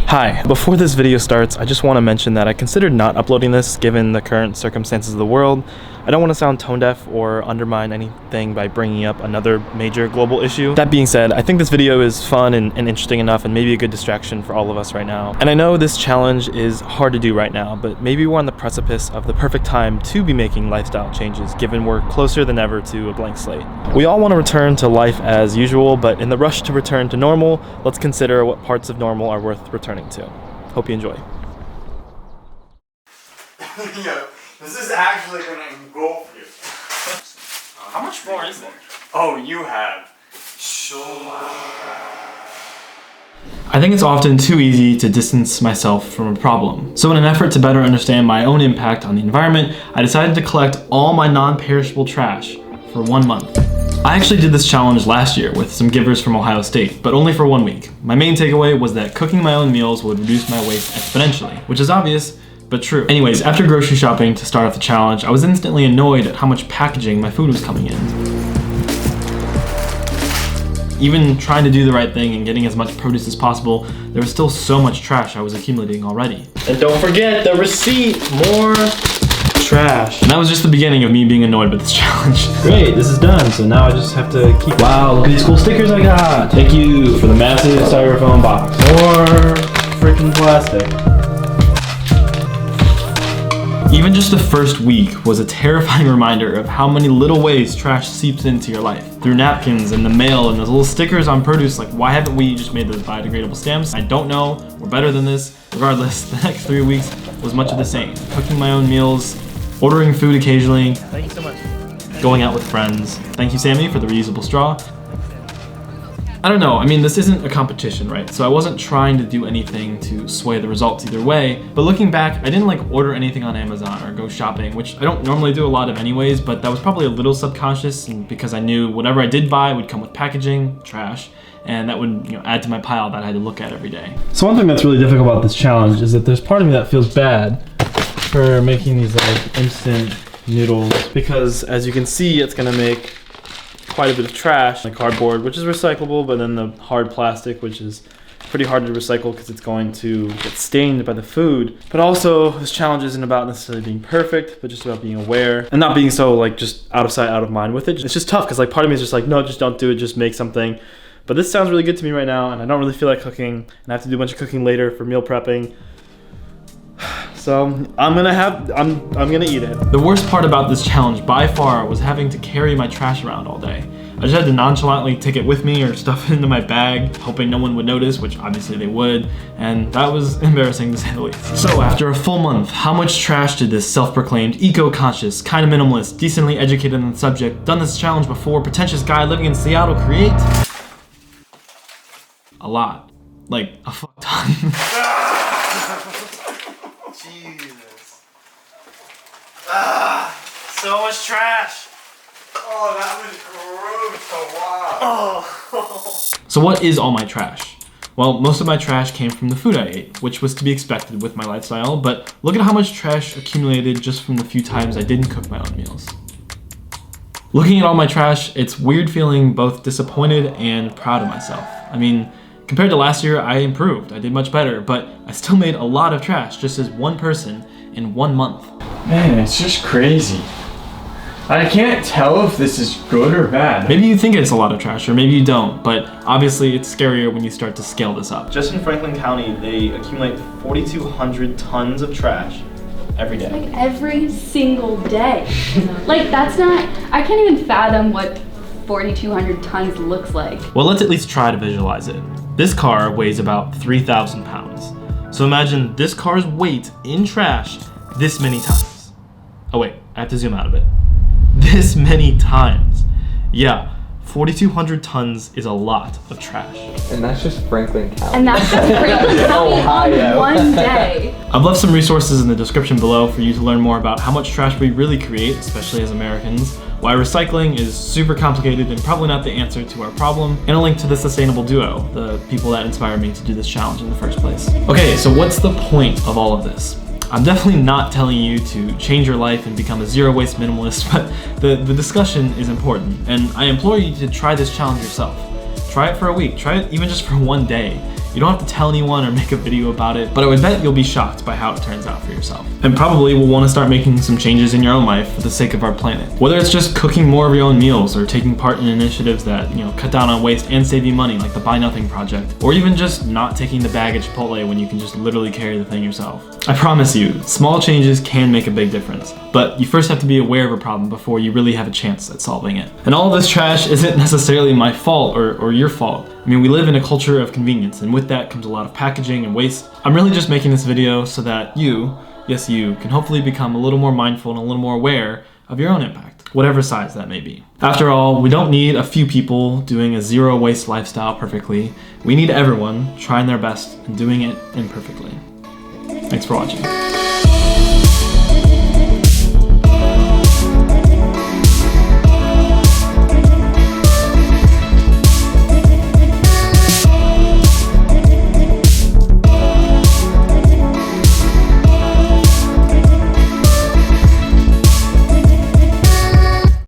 Hi, before this video starts, I just want to mention that I considered not uploading this given the current circumstances of the world. I don't want to sound tone deaf or undermine anything by bringing up another major global issue. That being said, I think this video is fun and interesting enough and maybe a good distraction for all of us right now. And I know this challenge is hard to do right now, but maybe we're on the precipice of the perfect time to be making lifestyle changes given we're closer than ever to a blank slate. We all want to return to life as usual, but in the rush to return to normal, let's consider what parts of normal are worth returning to. Hope you enjoy. Yeah, this is actually gonna engulf you. How much more is there? Oh, you have so much. I think it's often too easy to distance myself from a problem. So in an effort to better understand my own impact on the environment, I decided to collect all my non-perishable trash for 1 month. I actually did this challenge last year with some givers from Ohio State, but only for 1 week. My main takeaway was that cooking my own meals would reduce my waste exponentially, which is obvious, but true. Anyways, after grocery shopping to start off the challenge, I was instantly annoyed at how much packaging my food was coming in. Even trying to do the right thing and getting as much produce as possible, there was still so much trash I was accumulating already. And don't forget the receipt! More trash. And that was just the beginning of me being annoyed with this challenge. Great, this is done, so now I just have to keep... Wow, look at these cool stickers I got! Thank you for the massive styrofoam box. More freaking plastic. Even just the first week was a terrifying reminder of how many little ways trash seeps into your life. Through napkins and the mail and those little stickers on produce, like why haven't we just made those biodegradable stamps? I don't know, we're better than this. Regardless, the next 3 weeks was much of the same. Cooking my own meals, ordering food occasionally. Thank you so much. Going out with friends. Thank you, Sammy, for the reusable straw. I don't know, I mean, this isn't a competition, right? So I wasn't trying to do anything to sway the results either way, but looking back, I didn't like order anything on Amazon or go shopping, which I don't normally do a lot of anyways, but that was probably a little subconscious and because I knew whatever I did buy would come with packaging, trash, and that would, add to my pile that I had to look at every day. So one thing that's really difficult about this challenge is that there's part of me that feels bad for making these like instant noodles because as you can see, it's gonna make quite a bit of trash. The cardboard, which is recyclable, but then the hard plastic, which is pretty hard to recycle because it's going to get stained by the food. But also, this challenge isn't about necessarily being perfect, but just about being aware and not being so like just out of sight, out of mind with it. It's just tough because like part of me is just like, no, just don't do it, just make something. But this sounds really good to me right now, and I don't really feel like cooking, and I have to do a bunch of cooking later for meal prepping. So I'm gonna eat it. The worst part about this challenge by far was having to carry my trash around all day. I just had to nonchalantly take it with me or stuff it into my bag, hoping no one would notice, which obviously they would, and that was embarrassing to say the least. So after a full month, how much trash did this self-proclaimed eco-conscious, kind of minimalist, decently educated on the subject, done this challenge before, pretentious guy living in Seattle create? A lot. Like a fuck ton. Jesus. So much trash. Oh, that was gross. Oh, wow. So what is all my trash? Well, most of my trash came from the food I ate, which was to be expected with my lifestyle, but look at how much trash accumulated just from the few times I didn't cook my own meals. Looking at all my trash, it's weird feeling both disappointed and proud of myself. I mean, compared to last year, I improved. I did much better, but I still made a lot of trash just as one person in 1 month. Man, it's just crazy. I can't tell if this is good or bad. Maybe you think it's a lot of trash, or maybe you don't, but obviously it's scarier when you start to scale this up. Just in Franklin County, they accumulate 4,200 tons of trash every day. Like every single day. Like that's not, I can't even fathom what 4,200 tons looks like. Well, let's at least try to visualize it. This car weighs about 3,000 pounds. So imagine this car's weight in trash this many times. Oh wait, I have to zoom out a bit. This many times. Yeah, 4,200 tons is a lot of trash. And that's just Franklin County. And that's just Franklin County on one day. I've left some resources in the description below for you to learn more about how much trash we really create, especially as Americans, why recycling is super complicated and probably not the answer to our problem, and a link to the Sustainable Duo, the people that inspired me to do this challenge in the first place. Okay, so what's the point of all of this? I'm definitely not telling you to change your life and become a zero waste minimalist, but the discussion is important, and I implore you to try this challenge yourself. Try it for a week, try it even just for 1 day. You don't have to tell anyone or make a video about it, but I would bet you'll be shocked by how it turns out for yourself. And probably will want to start making some changes in your own life for the sake of our planet. Whether it's just cooking more of your own meals or taking part in initiatives that, cut down on waste and save you money, like the Buy Nothing Project, or even just not taking the bag at Chipotle when you can just literally carry the thing yourself. I promise you, small changes can make a big difference, but you first have to be aware of a problem before you really have a chance at solving it. And all of this trash isn't necessarily my fault or your fault. I mean, we live in a culture of convenience, and with that comes a lot of packaging and waste. I'm really just making this video so that you, yes you, can hopefully become a little more mindful and a little more aware of your own impact, whatever size that may be. After all, we don't need a few people doing a zero waste lifestyle perfectly. We need everyone trying their best and doing it imperfectly. Thanks for watching.